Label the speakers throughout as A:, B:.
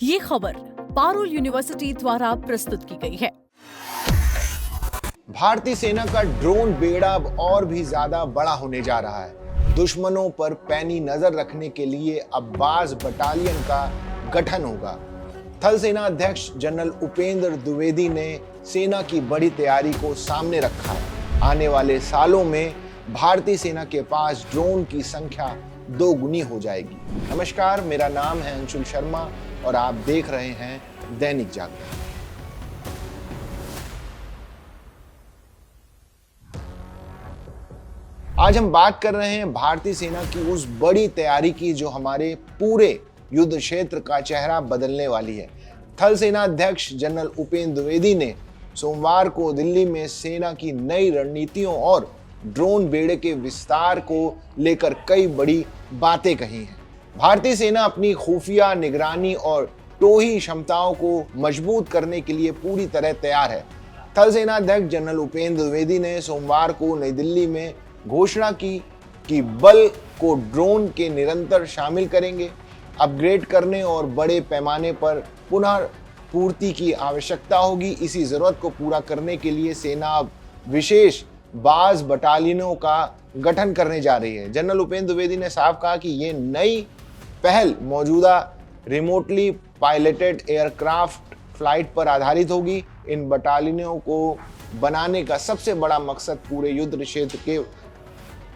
A: ये खबर पारुल यूनिवर्सिटी द्वारा प्रस्तुत की गई है।
B: भारतीय सेना का ड्रोन बेड़ा अब और भी ज्यादा बड़ा होने जा रहा है। दुश्मनों पर पैनी नजर रखने के लिए अब बाज बटालियन का गठन होगा। थल सेना अध्यक्ष जनरल उपेंद्र द्विवेदी ने सेना की बड़ी तैयारी को सामने रखा है। आने वाले सालों में भारतीय सेना के पास ड्रोन की संख्या 2 गुनी हो जाएगी। नमस्कार, मेरा नाम है अंशुल शर्मा और आप देख रहे हैं दैनिक जागरण। आज हम बात कर रहे हैं भारतीय सेना की उस बड़ी तैयारी की जो हमारे पूरे युद्ध क्षेत्र का चेहरा बदलने वाली है। थल सेना अध्यक्ष जनरल उपेंद्र द्विवेदी ने सोमवार को दिल्ली में सेना की नई रणनीतियों और ड्रोन बेड़े के विस्तार को लेकर कई बड़ी बातें कही हैं। भारतीय सेना अपनी खुफिया निगरानी और टोही क्षमताओं को मजबूत करने के लिए पूरी तरह तैयार है। थल सेना अध्यक्ष जनरल उपेंद्र द्विवेदी ने सोमवार को नई दिल्ली में घोषणा की कि बल को ड्रोन के निरंतर शामिल करेंगे। अपग्रेड करने और बड़े पैमाने पर पुनः पूर्ति की आवश्यकता होगी। इसी जरूरत को पूरा करने के लिए सेना अब विशेष बाज बटालियनों का गठन करने जा रही है। जनरल उपेंद्र द्विवेदी ने साफ कहा कि ये नई पहल मौजूदा रिमोटली पायलटेड एयरक्राफ्ट फ्लाइट पर आधारित होगी। इन बटालियनों को बनाने का सबसे बड़ा मकसद पूरे युद्ध क्षेत्र के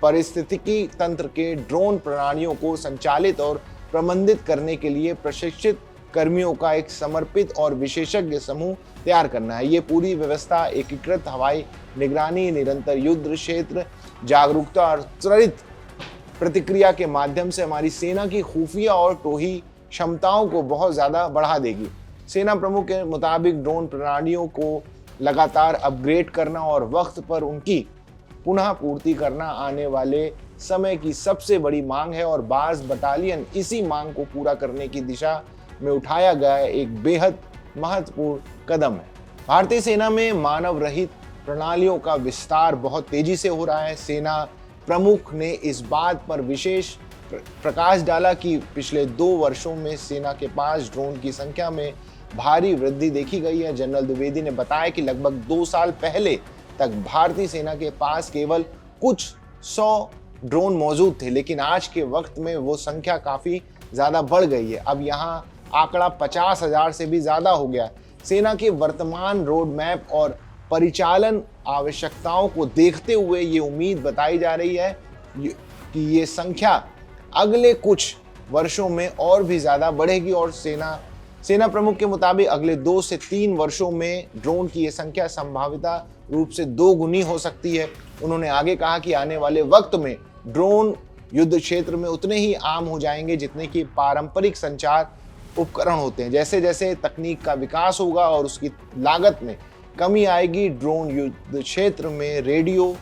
B: पारिस्थितिकी तंत्र के ड्रोन प्रणालियों को संचालित और प्रबंधित करने के लिए प्रशिक्षित कर्मियों का एक समर्पित और विशेषज्ञ समूह तैयार करना है। ये पूरी व्यवस्था एकीकृत हवाई निगरानी, निरंतर युद्ध क्षेत्र जागरूकता और त्वरित प्रतिक्रिया के माध्यम से हमारी सेना की खुफिया और टोही क्षमताओं को बहुत ज्यादा बढ़ा देगी। सेना प्रमुख के मुताबिक ड्रोन प्रणालियों को लगातार अपग्रेड करना और वक्त पर उनकी पुनः पूर्ति करना आने वाले समय की सबसे बड़ी मांग है और बाज बटालियन इसी मांग को पूरा करने की दिशा में उठाया गया एक बेहद महत्वपूर्ण कदम है। भारतीय सेना में मानव रहित प्रणालियों का विस्तार बहुत तेजी से हो रहा है। सेना प्रमुख ने इस बात पर विशेष प्रकाश डाला कि पिछले 2 वर्षों में सेना के पास ड्रोन की संख्या में भारी वृद्धि देखी गई है। जनरल द्विवेदी ने बताया कि लगभग 2 साल पहले तक भारतीय सेना के पास केवल कुछ 100 ड्रोन मौजूद थे, लेकिन आज के वक्त में वो संख्या काफी ज्यादा बढ़ गई है। अब यहाँ आंकड़ा 50,000 से भी ज्यादा हो गया। सेना के वर्तमान रोड मैप और परिचालन आवश्यकताओं को देखते हुए ये उम्मीद बताई जा रही है कि ये संख्या अगले कुछ वर्षों में और भी ज्यादा बढ़ेगी और सेना प्रमुख के मुताबिक अगले 2 से 3 वर्षों में ड्रोन की ये संख्या संभाविता रूप से 2 गुनी हो सकती है। उन्होंने आगे कहा कि आने वाले वक्त में ड्रोन युद्ध क्षेत्र में उतने ही आम हो जाएंगे जितने कि पारंपरिक संचार उपकरण होते हैं। जैसे जैसे तकनीक का विकास होगा और उसकी लागत में कमी आएगी, ड्रोन युद्ध क्षेत्र में रेडियो,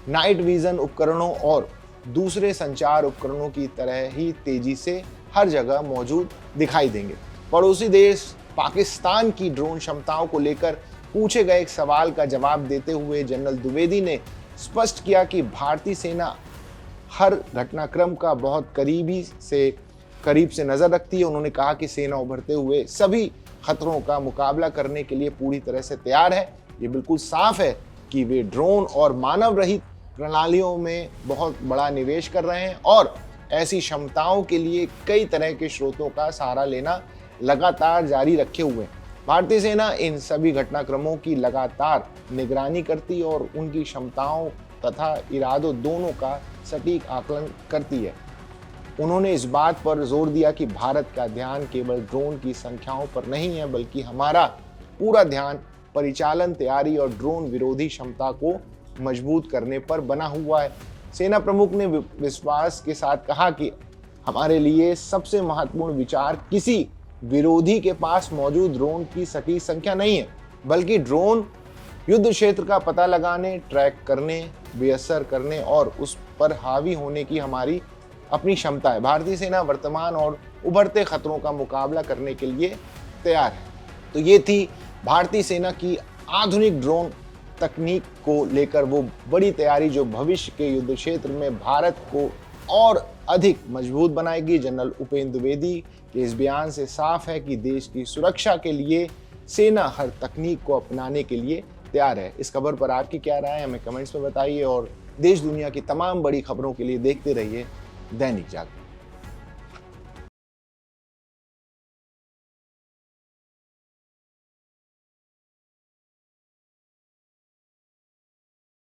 B: नाइट विजन उपकरणों और दूसरे संचार उपकरणों की तरह ही तेजी से हर जगह मौजूद दिखाई देंगे। पड़ोसी देश पाकिस्तान की ड्रोन क्षमताओं को लेकर पूछे गए एक सवाल का जवाब देते हुए जनरल द्विवेदी ने स्पष्ट किया कि भारतीय सेना हर घटनाक्रम का बहुत करीब से नजर रखती है। उन्होंने कहा कि सेना उभरते हुए सभी खतरों का मुकाबला करने के लिए पूरी तरह से तैयार है। ये बिल्कुल साफ है कि वे ड्रोन और मानव रहित प्रणालियों में बहुत बड़ा निवेश कर रहे हैं और ऐसी क्षमताओं के लिए कई तरह के स्रोतों का सहारा लेना लगातार जारी रखे हुए हैं। भारतीय सेना इन सभी घटनाक्रमों की लगातार निगरानी करती है और उनकी क्षमताओं तथा इरादों दोनों का सटीक आकलन करती है। उन्होंने इस बात पर जोर दिया कि भारत का ध्यान केवल ड्रोन की संख्याओं पर नहीं है, बल्कि हमारा पूरा ध्यान परिचालन तैयारी और ड्रोन विरोधी क्षमता को मजबूत करने पर बना हुआ है। सेना प्रमुख ने विश्वास के साथ कहा कि हमारे लिए सबसे महत्वपूर्ण विचार किसी विरोधी के पास मौजूद ड्रोन की सटीक संख्या नहीं है, बल्कि ड्रोन युद्ध क्षेत्र का पता लगाने, ट्रैक करने, बेअसर करने और उस पर हावी होने की हमारी अपनी क्षमता है। भारतीय सेना वर्तमान और उभरते खतरों का मुकाबला करने के लिए तैयार है। तो ये थी भारतीय सेना की आधुनिक ड्रोन तकनीक को लेकर वो बड़ी तैयारी जो भविष्य के युद्ध क्षेत्र में भारत को और अधिक मजबूत बनाएगी। जनरल उपेंद्र द्विवेदी कि इस बयान से साफ है कि देश की सुरक्षा के लिए सेना हर तकनीक को अपनाने के लिए तैयार है। इस खबर पर आपकी क्या राय है, हमें कमेंट्स में बताइए और देश दुनिया की तमाम बड़ी खबरों के लिए देखते रहिए दैनिक जागरण।